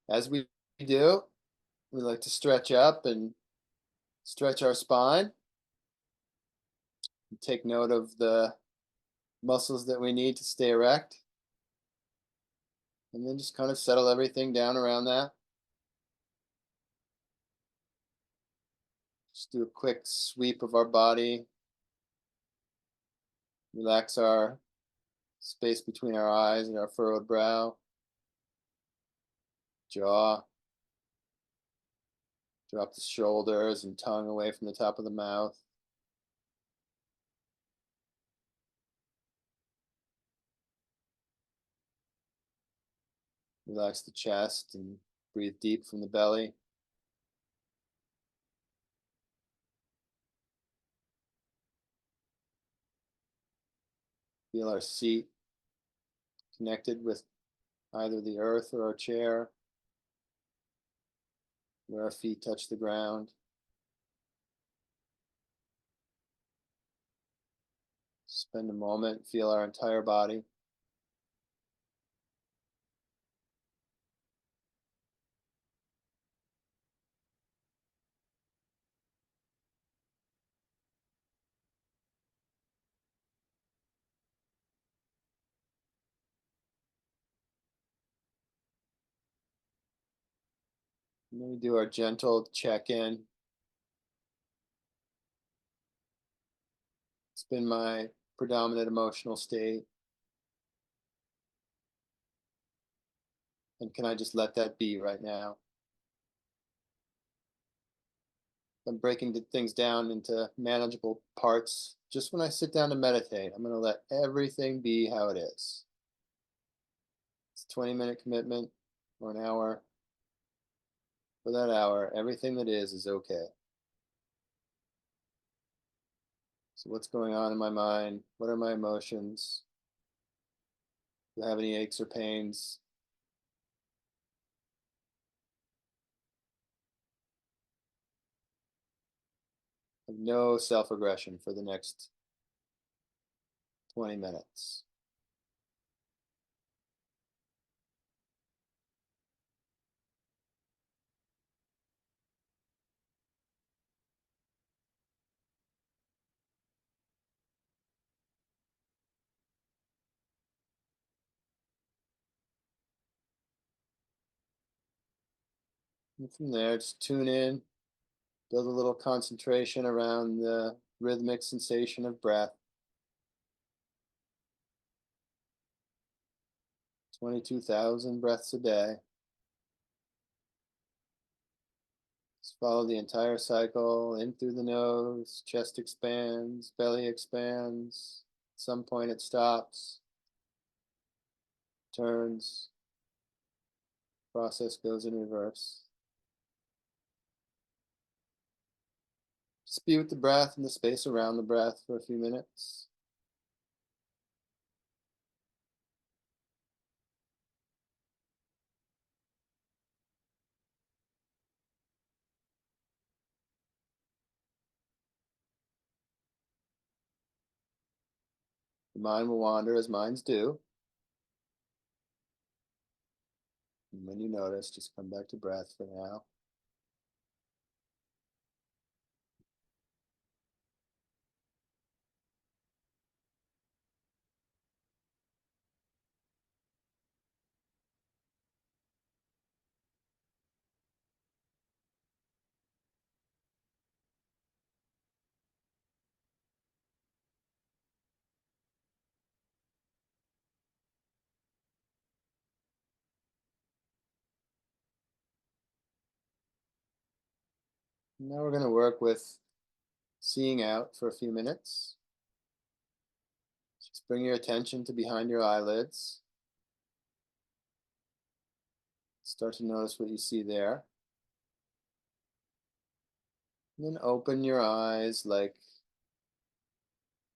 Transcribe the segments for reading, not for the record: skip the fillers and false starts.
As we do, we like to stretch up and stretch our spine. Take note of the muscles that we need to stay erect. And then just kind of settle everything down around that. Just do a quick sweep of our body. Relax our space between our eyes and our furrowed brow, jaw. Drop the shoulders and tongue away from the top of the mouth. Relax the chest and breathe deep from the belly. Feel our seat connected with either the earth or our chair, where our feet touch the ground. Spend a moment, feel our entire body. And then we do our gentle check-in. It's been my predominant emotional state. And can I just let that be right now? I'm breaking things down into manageable parts. Just when I sit down to meditate, I'm going to let everything be how it is. It's a 20-minute commitment or an hour. For that hour, everything that is okay. So what's going on in my mind? What are my emotions? Do I have any aches or pains? I have no self-aggression for the next 20 minutes. And from there, just tune in, build a little concentration around the rhythmic sensation of breath. 22,000 breaths a day. Just follow the entire cycle, in through the nose, chest expands, belly expands. At some point it stops, turns, process goes in reverse. Just be with the breath and the space around the breath for a few minutes. The mind will wander as minds do. And when you notice, just come back to breath for now. Now we're going to work with seeing out for a few minutes. Just bring your attention to behind your eyelids. Start to notice what you see there. And then open your eyes like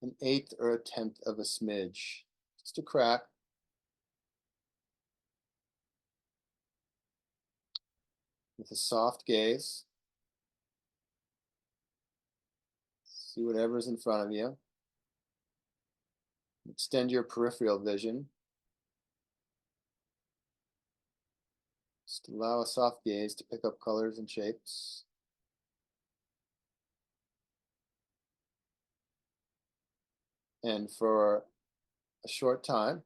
an eighth or a tenth of a smidge, just a crack. With a soft gaze. See whatever's in front of you. Extend your peripheral vision. Just Just allow a soft gaze to pick up colors and shapes. And for a short time,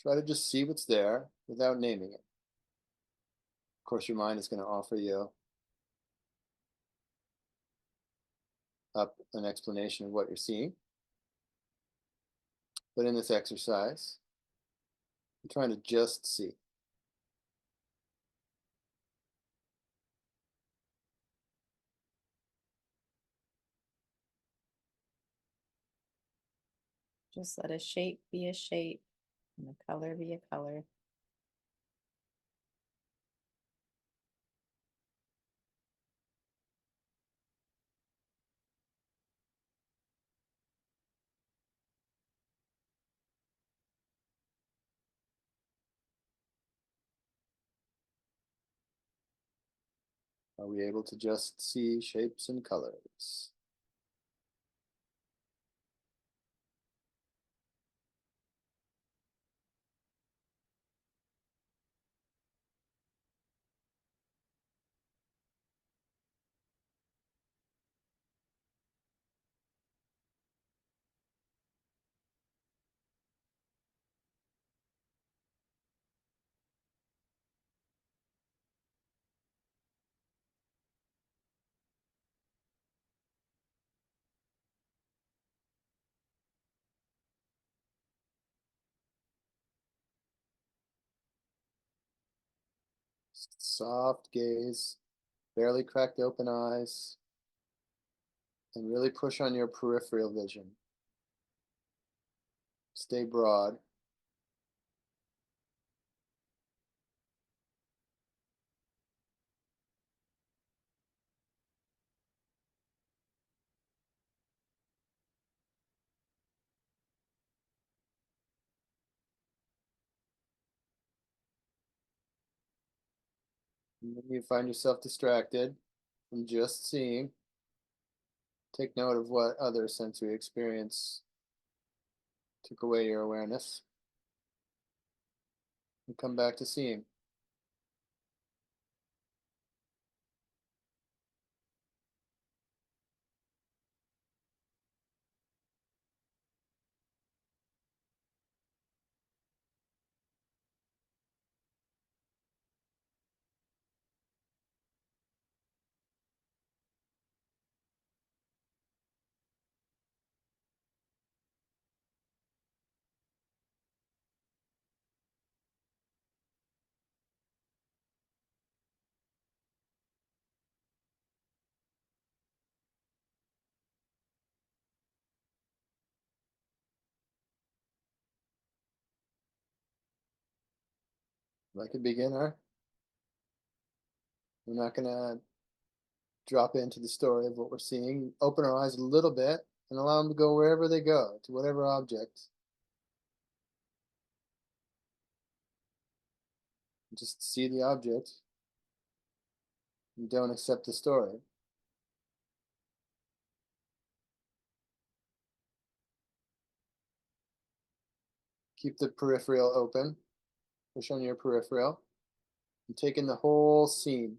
try to just see what's there without naming it. Of course, your mind is going to offer you up an explanation of what you're seeing. But in this exercise, I'm trying to just see. Just let a shape be a shape and a color be a color. Are we able to just see shapes and colors? Soft gaze, barely cracked open eyes, and really push on your peripheral vision. Stay broad. And when you find yourself distracted from just seeing, take note of what other sensory experience took away your awareness and come back to seeing. Like a beginner, we're not going to drop into the story of what we're seeing. Open our eyes a little bit and allow them to go wherever they go, to whatever object. Just see the object and don't accept the story. Keep the peripheral open. Push on your peripheral and take in the whole scene.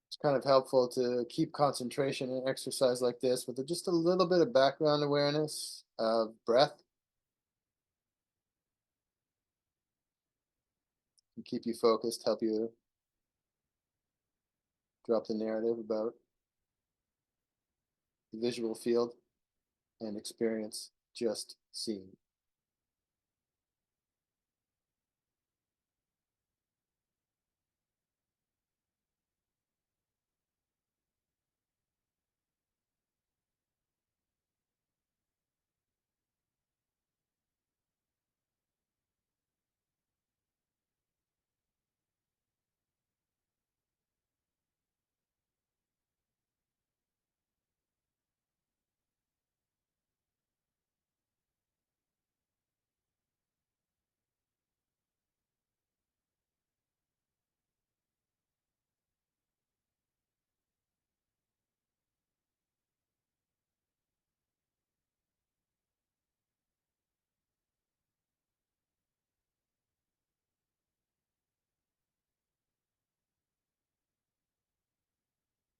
It's kind of helpful to keep concentration in exercise like this with just a little bit of background awareness of breath and keep you focused, help you drop the narrative about the visual field and experience just seeing.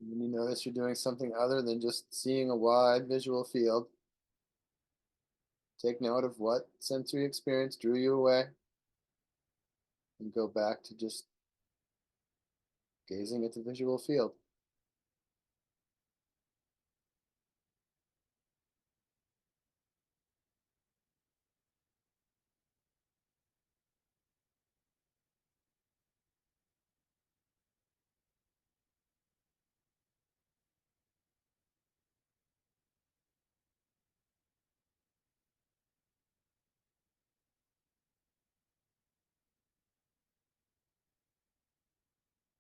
And when you notice you're doing something other than just seeing a wide visual field, take note of what sensory experience drew you away and go back to just gazing at the visual field.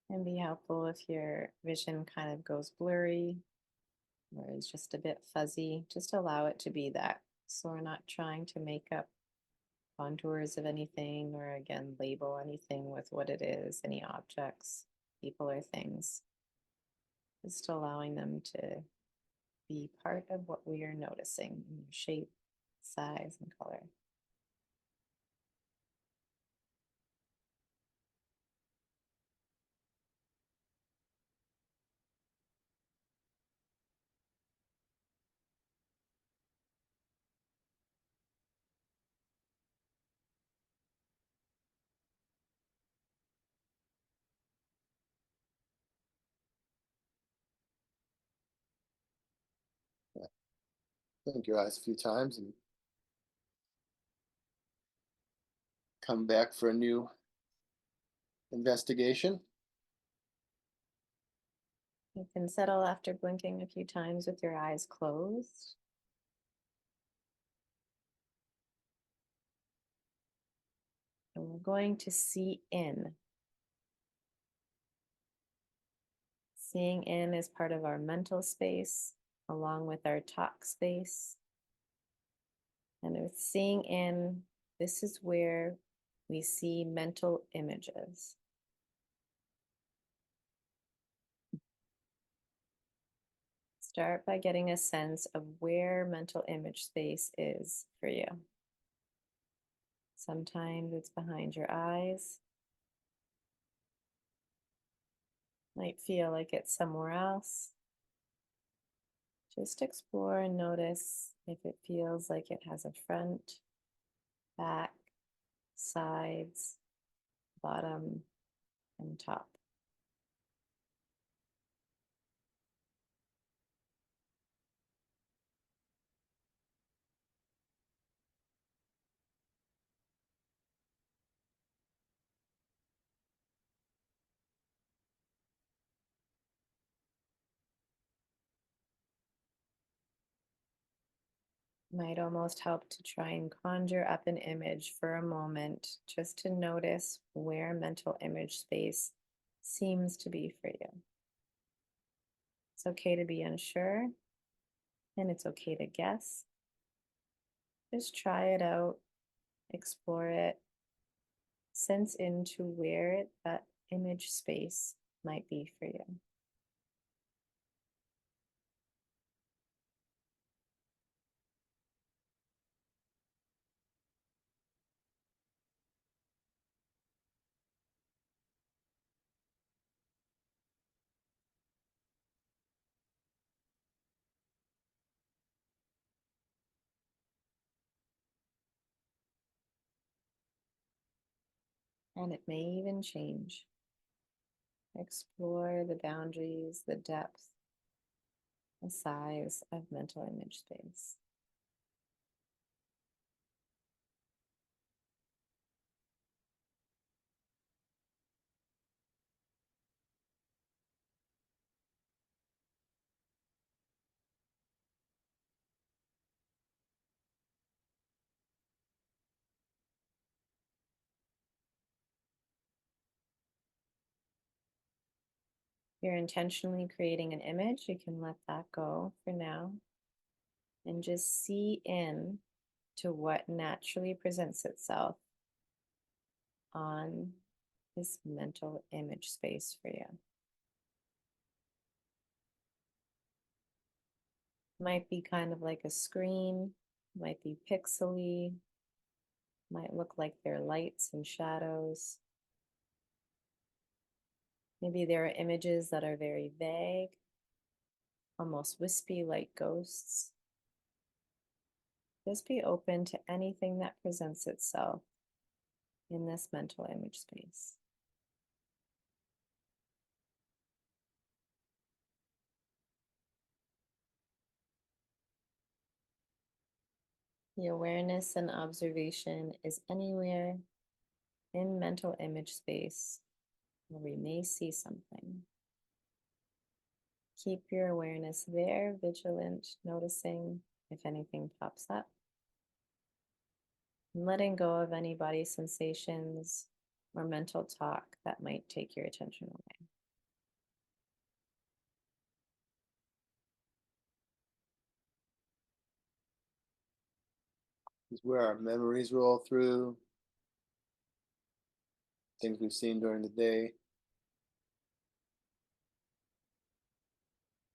And be helpful if your vision kind of goes blurry or is just a bit fuzzy. Just allow it to be that. So we're not trying to make up contours of anything or again label anything with what it is, any objects, people, or things. Just allowing them to be part of what we are noticing in shape, size, and color. Yeah. Blink your eyes a few times and come back for a new investigation. You can settle after blinking a few times with your eyes closed. And we're going to see in. Seeing in is part of our mental space, along with our talk space. And with seeing in, this is where we see mental images. Start by getting a sense of where mental image space is for you. Sometimes it's behind your eyes. Might feel like it's somewhere else. Just explore and notice if it feels like it has a front, back, sides, bottom, and top. Might almost help to try and conjure up an image for a moment just to notice where mental image space seems to be for you. It's okay to be unsure and it's okay to guess. Just try it out, explore it, sense into where that image space might be for you. And it may even change. Explore the boundaries, the depth, the size of mental image space. If you're intentionally creating an image, you can let that go for now and just see in to what naturally presents itself on this mental image space for you. Might be kind of like a screen, might be pixely, might look like there are lights and shadows. Maybe there are images that are very vague, almost wispy like ghosts. Just be open to anything that presents itself in this mental image space. The awareness and observation is anywhere in mental image space where we may see something. Keep your awareness there, vigilant, noticing if anything pops up, and letting go of any body sensations or mental talk that might take your attention away. Is where our memories roll through, things we've seen during the day,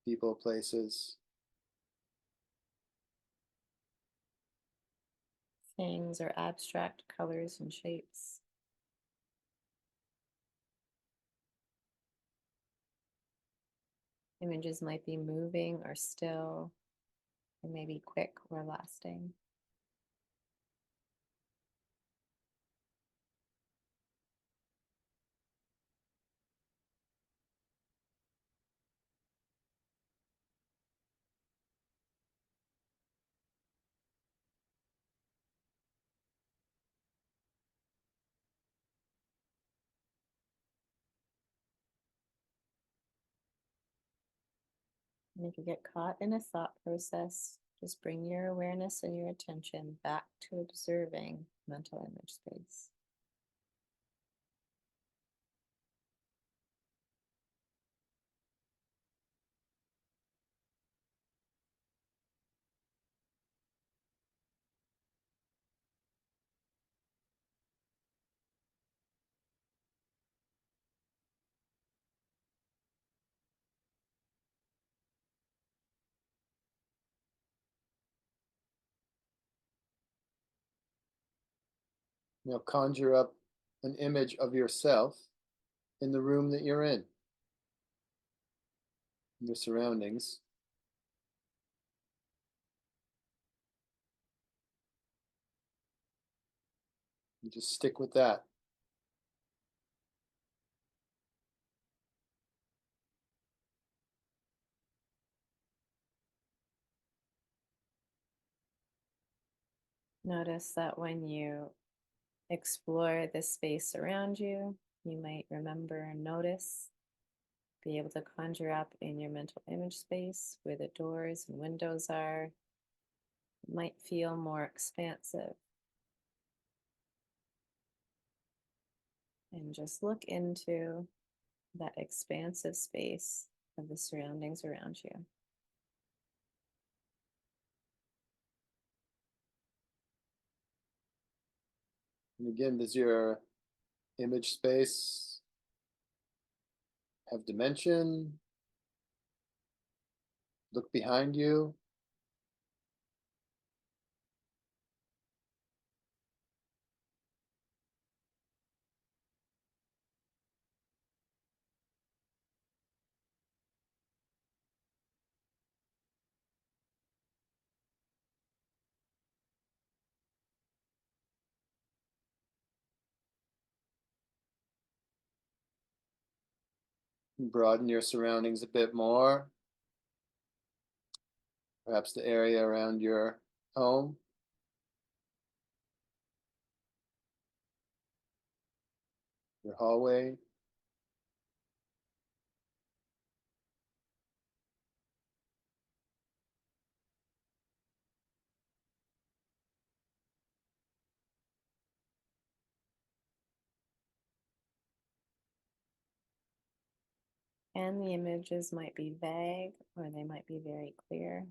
people, places. Things or abstract colors and shapes. Images might be moving or still, or maybe quick or lasting. And if you get caught in a thought process, just bring your awareness and your attention back to observing mental image space. Now conjure up an image of yourself in the room that you're in, your surroundings. And just stick with that. Notice that when you explore the space around you, you might remember and notice, be able to conjure up in your mental image space where the doors and windows are. It might feel more expansive. And just look into that expansive space of the surroundings around you. And again, does your image space have dimension? Look behind you. Broaden your surroundings a bit more. Perhaps the area around your home, your hallway. And the images might be vague or they might be very clear.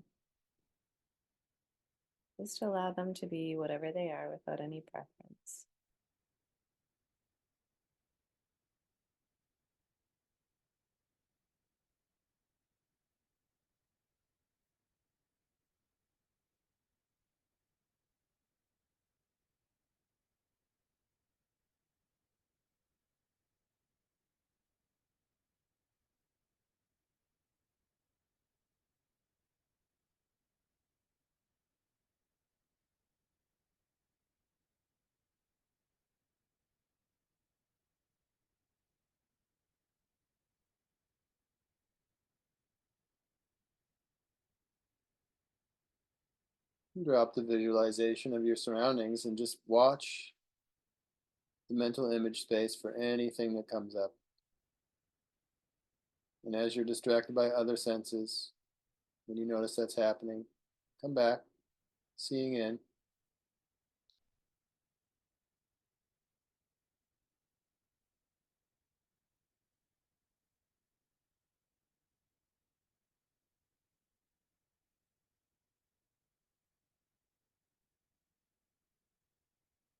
Just allow them to be whatever they are without any preference. Drop the visualization of your surroundings and just watch the mental image space for anything that comes up. And as you're distracted by other senses, when you notice that's happening, come back, seeing in.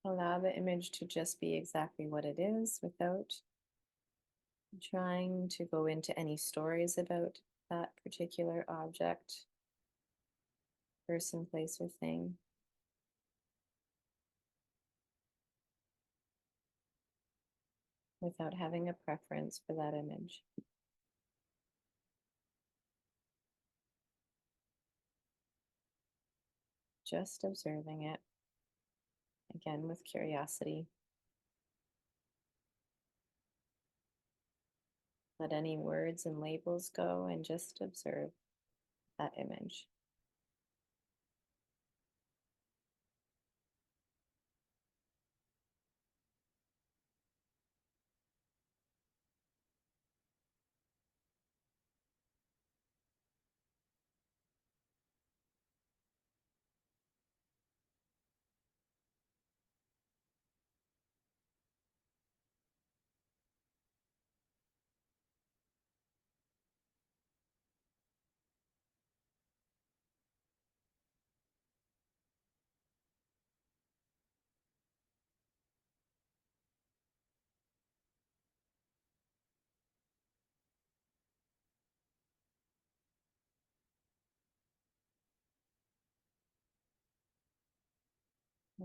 Allow the image to just be exactly what it is without trying to go into any stories about that particular object, person, place, or thing. Without having a preference for that image. Just observing it, again with curiosity. Let any words and labels go and just observe that image.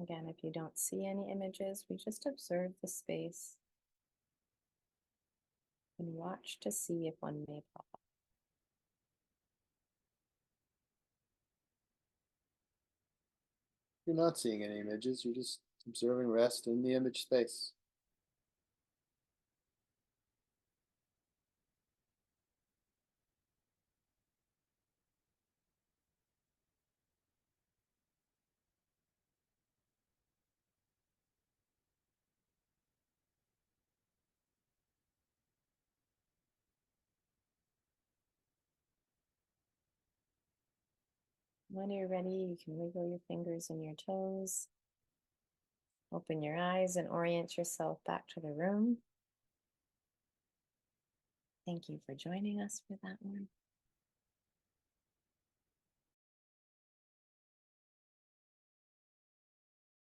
Again, if you don't see any images, we just observe the space and watch to see if one may pop up. You're not seeing any images, you're just observing rest in the image space. When you're ready, you can wiggle your fingers and your toes. Open your eyes and orient yourself back to the room. Thank you for joining us for that one.